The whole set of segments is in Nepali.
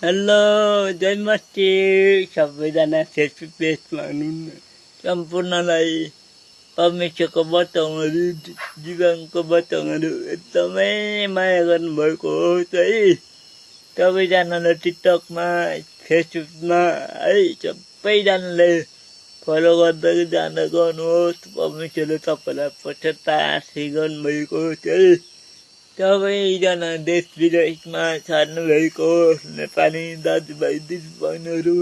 हेलो जय मस्ती सबैजना फेसबुक पेजमा हुनुहुन्न सम्पूर्णलाई परमेश्वरको वचनहरू जीवनको वचनहरू एकदमै माया गर्नुभएको होस् है। सबैजनाले टिकटकमा फेसबुकमा है सबैजनाले फलो गर्दै जाँदा गर्नुहोस्। परमेश्वरले तपाईँलाई पश्चाताप गर्नुभएको होस् है। सबैजना देश विदेशमा छाड्नुभएको नेपाली दाजुभाइ दिदीबहिनीहरू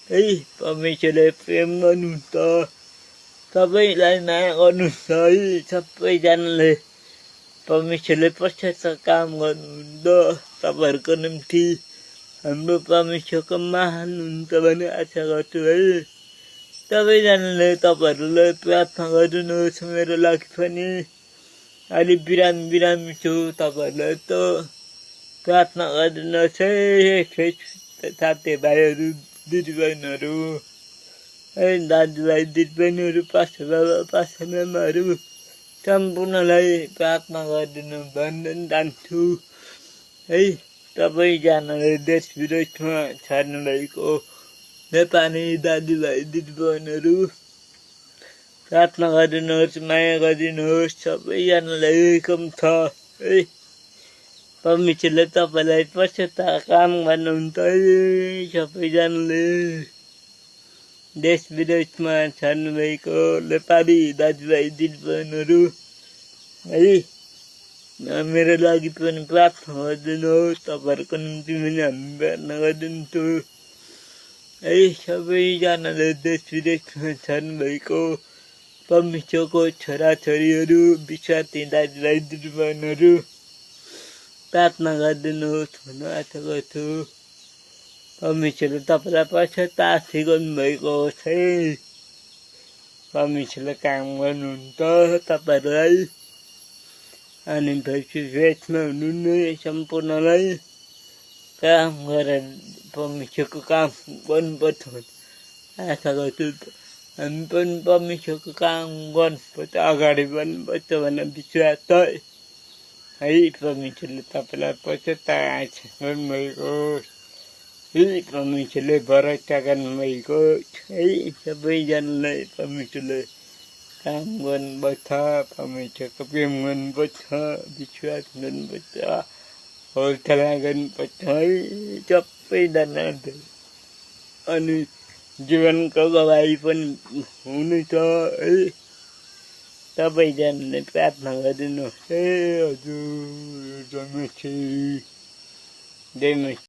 है परमेश्वरले प्रेम गर्नुहुन्छ, सबैलाई माया गर्नुहुन्छ है। सबैजनाले परमेश्वरले पश्चाताप काम गर्नुहुन्छ तपाईँहरूको निम्ति। हाम्रो परमेश्वरको महान हुन्छ भन्ने आशा गर्छु है। सबैजनाले तपाईँहरूले प्रार्थना गरिदिनुहोस् मेरो लागि पनि। अलि बिरामी छु, तपाईँहरूलाई त प्रार्थना गरिदिनुहोस् है। फेसबुक साथीभाइहरू दिदीबहिनीहरू है, दाजुभाइ दिदीबहिनीहरू, पास्टर बाबा पास्टर आमाहरू सम्पूर्णलाई प्रार्थना गरिदिनु भन्दै जान्छु है। सबैजनाले देश विदेशमा छाड्नुभएको नेपाली दाजुभाइ दिदीबहिनीहरू प्रार्थना गरिदिनुहोस्, माया गरिदिनुहोस्। सबैजनालाई वेलकम छ है। परमेश्वरले तपाईँलाई पश्चाताप काम गर्नुहुन्छ है। सबैजनाले देश विदेशमा छाड्नुभएको नेपाली दाजुभाइ दिदीबहिनीहरू है मेरो लागि पनि प्रार्थना गरिदिनुहोस्। तपाईँहरूको निम्ति पनि हामी प्रार्थना गरिदिन्छु है। सबैजनाले देश विदेशमा छाड्नुभएको परमेश्वरको छोराछोरीहरू विश्वासी दाजुभाइ दिदीबहिनीहरू प्रार्थना गरिदिनुहोस् भन्ने आशा गर्छु। परमेश्वरले तपाईँलाई पश्चाताप गर्नुभएको होस् है। परमेश्वरले काम गर्नुहुन्छ तपाईँहरूलाई। अनि फेसबुक पेजमा हुनुहुन्न सम्पूर्णलाई काम गरेर परमेश्वरको काम गर्नुपर्छ भन्ने आशा गर्छु। हामी पनि परमेश्वरको काम गर्नुपर्छ, अगाडि बढ्नुपर्छ भन्ने विश्वास छ है। परमेश्वरले तपाईँलाई पश्चाताप गर्नुभएको है। परमेश्वरले भरोसा गर्नुभएको है। सबैजनालाई परमेश्वरले काम गर्नुपर्छ, परमेश्वरको प्रेम गर्नुपर्छ, विश्वास गर्नुपर्छ, हौसला गर्नुपर्छ है सबैजनाले। अनि जीवनको गवाई पनि हुनेछ है। सबैजनाले प्रार्थना गरिदिनुहोस् है। हजुर जय मसी।